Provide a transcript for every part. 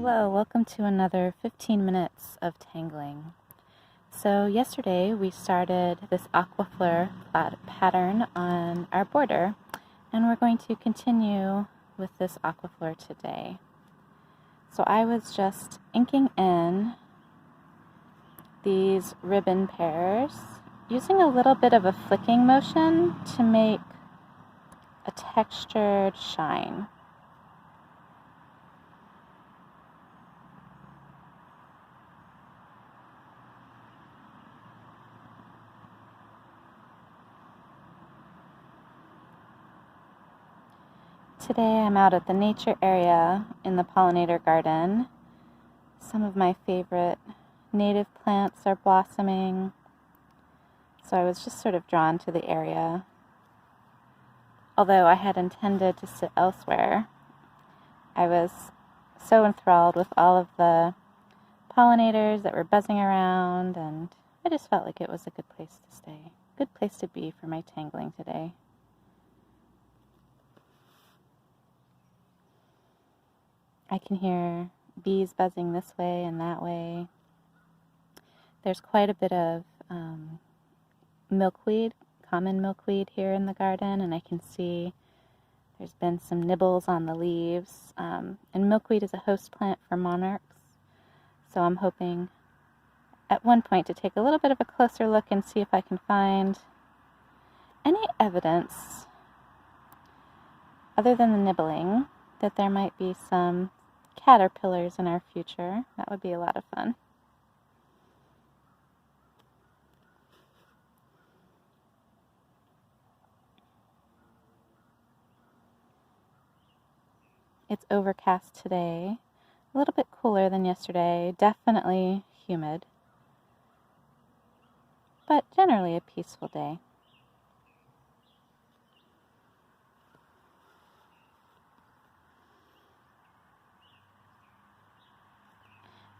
Hello, welcome to another 15 minutes of tangling. So yesterday we started this Aquafleur pattern on our border, and we're going to continue with this Aquafleur today. So I was just inking in these ribbon pairs using a little bit of a flicking motion to make a textured shine. Today I'm out at the nature area in the pollinator garden. Some of my favorite native plants are blossoming, so I was just sort of drawn to the area. Although I had intended to sit elsewhere, I was so enthralled with all of the pollinators that were buzzing around, and I just felt like it was a good place to stay, good place to be for my tangling today. I can hear bees buzzing this way and that way. There's quite a bit of milkweed, common milkweed here in the garden, and I can see there's been some nibbles on the leaves. And milkweed is a host plant for monarchs, so I'm hoping at one point to take a little bit of a closer look and see if I can find any evidence, other than the nibbling, that there might be some caterpillars in our future. That would be a lot of fun. It's overcast today, a little bit cooler than yesterday, definitely humid, but generally a peaceful day.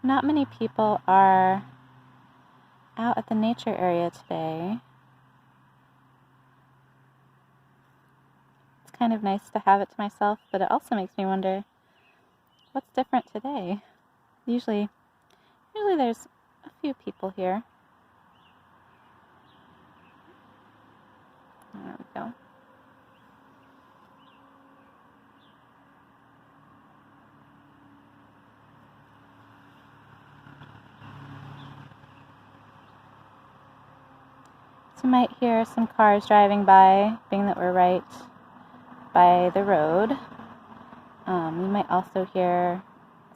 Not many people are out at the nature area today. It's kind of nice to have it to myself, but it also makes me wonder what's different today. Usually there's a few people here. There we go. So you might hear some cars driving by, being that we're right by the road. You might also hear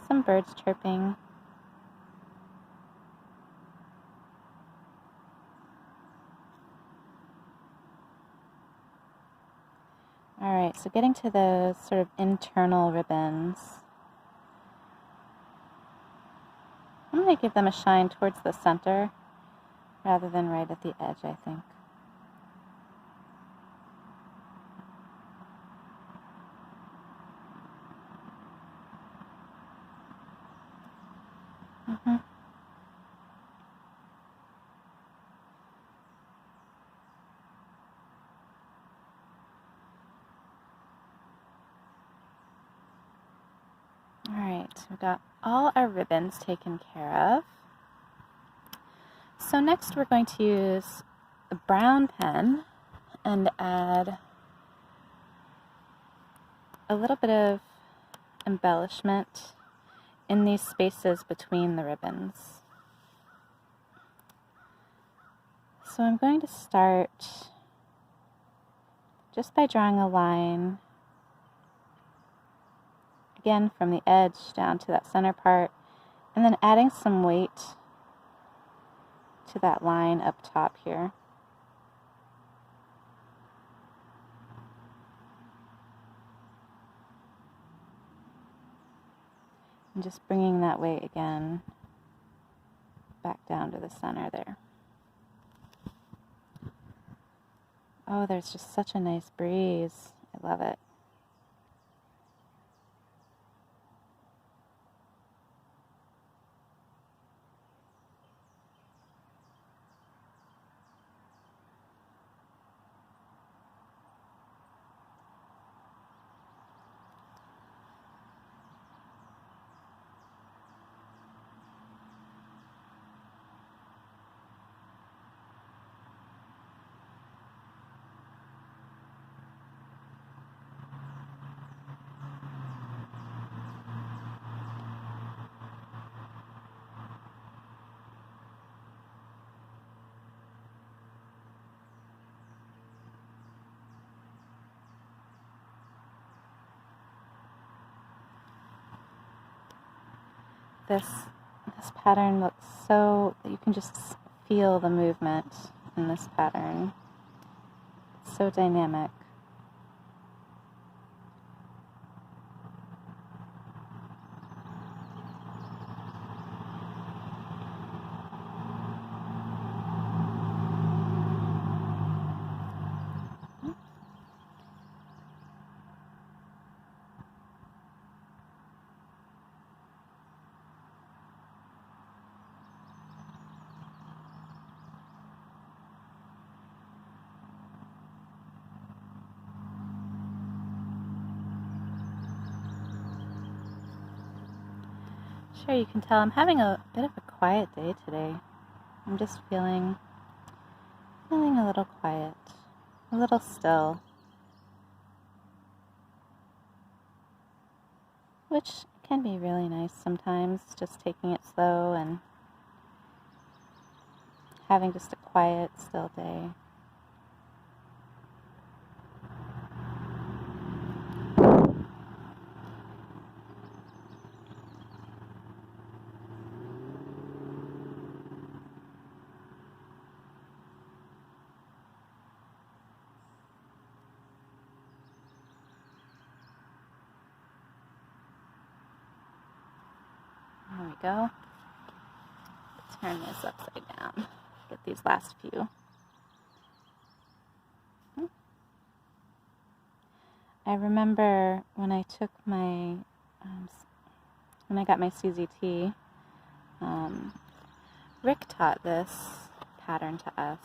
some birds chirping. Alright, so getting to those sort of internal ribbons, I'm going to give them a shine towards the center rather than right at the edge, I think. Alright, so we've got all our ribbons taken care of. So next we're going to use a brown pen and add a little bit of embellishment in these spaces between the ribbons. So I'm going to start just by drawing a line, again from the edge down to that center part, and then adding some weight to that line up top here. And just bringing that weight again back down to the center there. Oh, there's just such a nice breeze. I love it. this pattern looks so, you can just feel the movement in this pattern. It's so dynamic. Sure, you can tell I'm having a bit of a quiet day today. I'm just feeling a little quiet, a little still, which can be really nice sometimes, just taking it slow and having just a quiet, still day. There we go. Turn this upside down. Get these last few. I remember when I took my, when I got my CZT, Rick taught this pattern to us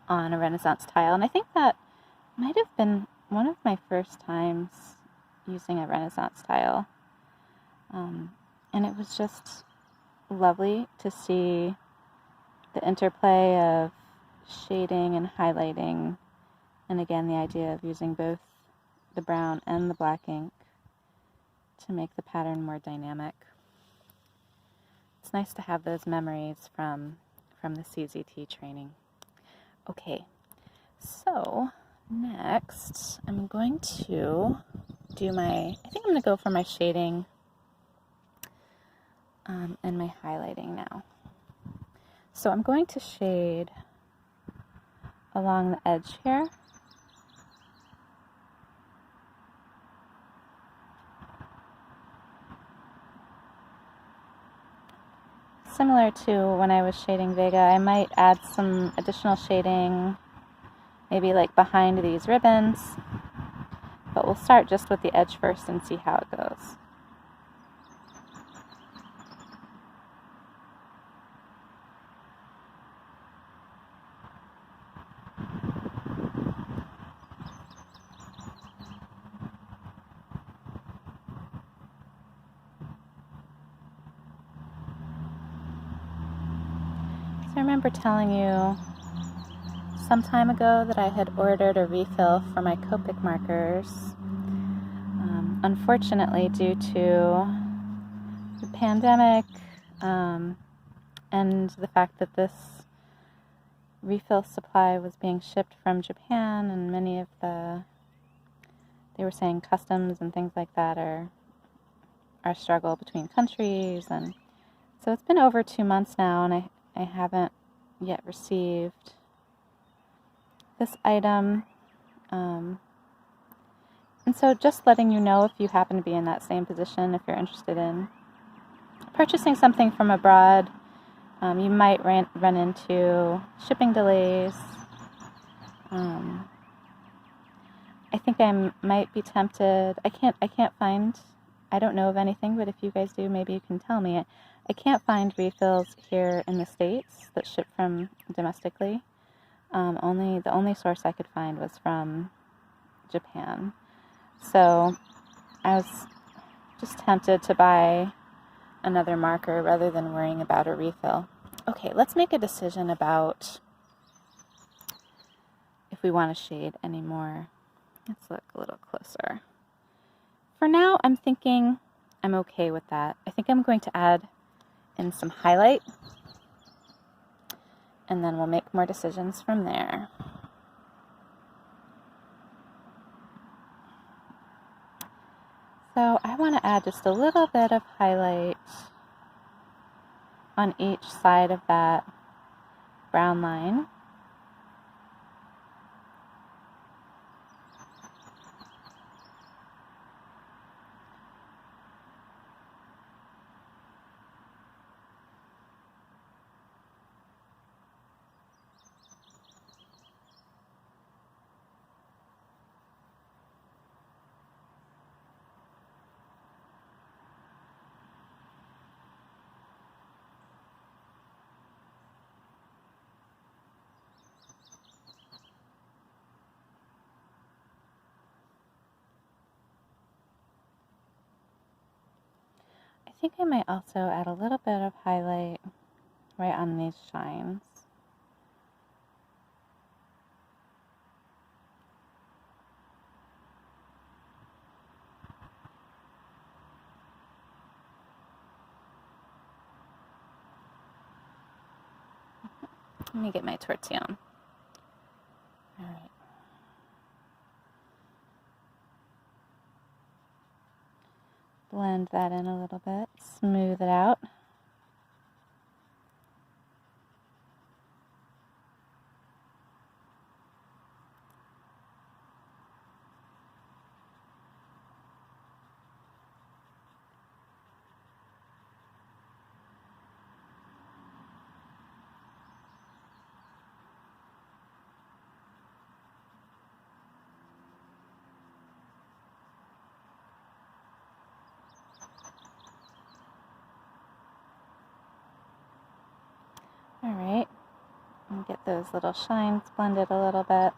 on a Renaissance tile, and I think that might have been one of my first times using a Renaissance tile. And it was just lovely to see the interplay of shading and highlighting, and again the idea of using both the brown and the black ink to make the pattern more dynamic. It's nice to have those memories from the CZT training. Okay, so next I'm going to do I think I'm going to go for my shading and my highlighting now. So I'm going to shade along the edge here. Similar to when I was shading Vega, I might add some additional shading, maybe like behind these ribbons, but we'll start just with the edge first and see how it goes. I remember telling you some time ago that I had ordered a refill for my Copic markers. Unfortunately, due to the pandemic and the fact that this refill supply was being shipped from Japan, and many of they were saying customs and things like that are a struggle between countries, and so it's been over 2 months now, and I haven't yet received this item, and so just letting you know if you happen to be in that same position, if you're interested in purchasing something from abroad, you might run into shipping delays. I think I might be tempted. I can't find, I don't know of anything, but if you guys do, maybe you can tell me. I can't find refills here in the States that ship from domestically. The only source I could find was from Japan. So I was just tempted to buy another marker rather than worrying about a refill. Okay, let's make a decision about if we want to shade anymore. Let's look a little closer. For now, I'm thinking I'm okay with that. I think I'm going to add in some highlight, and then we'll make more decisions from there. So I want to add just a little bit of highlight on each side of that brown line. I think I might also add a little bit of highlight right on these shines. Let me get my tortillion. All right. Blend that in a little bit, smooth it out. All right, and get those little shines blended a little bit.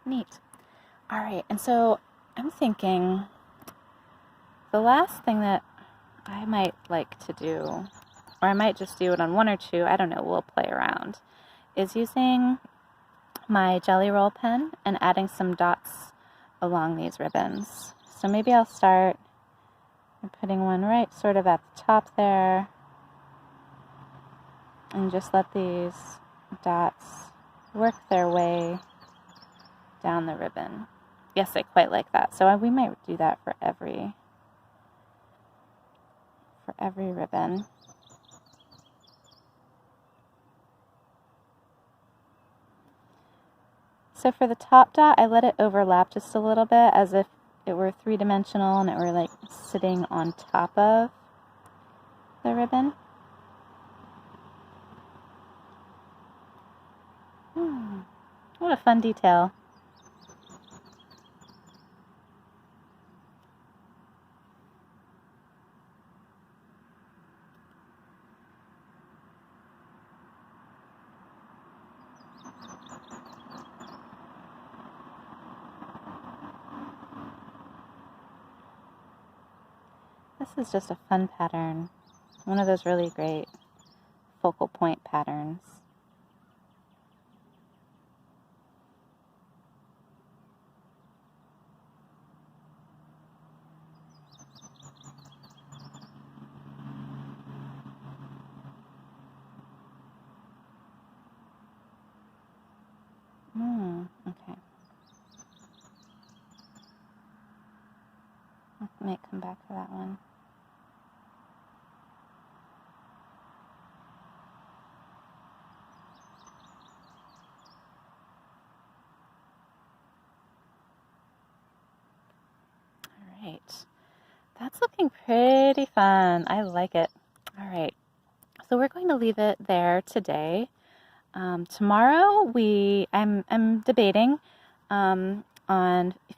Neat. All right, and so I'm thinking the last thing that I might like to do, or I might just do it on one or two, I don't know, we'll play around, is using my jelly roll pen and adding some dots along these ribbons. So maybe I'll start by putting one right sort of at the top there, and just let these dots work their way down the ribbon. Yes, I quite like that. So we might do that for every ribbon. So for the top dot, I let it overlap just a little bit as if it were three-dimensional and it were like sitting on top of the ribbon. What a fun detail. This is just a fun pattern. One of those really great focal point patterns. Okay. I might come back to that one. All right. That's looking pretty fun. I like it. All right. So we're going to leave it there today. Tomorrow I'm debating on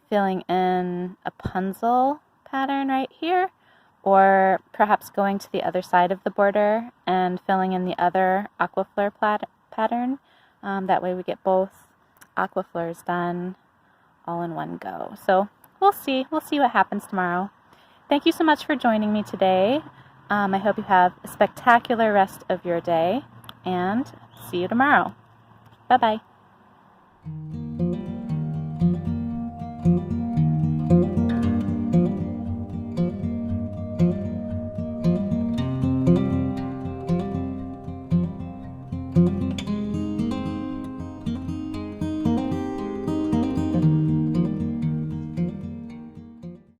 filling in a punzel pattern right here, or perhaps going to the other side of the border and filling in the other Aquafleur pattern. That way we get both Aquafleurs done all in one go. So we'll see what happens tomorrow. Thank you so much for joining me today. I hope you have a spectacular rest of your day, and see you tomorrow. Bye-bye.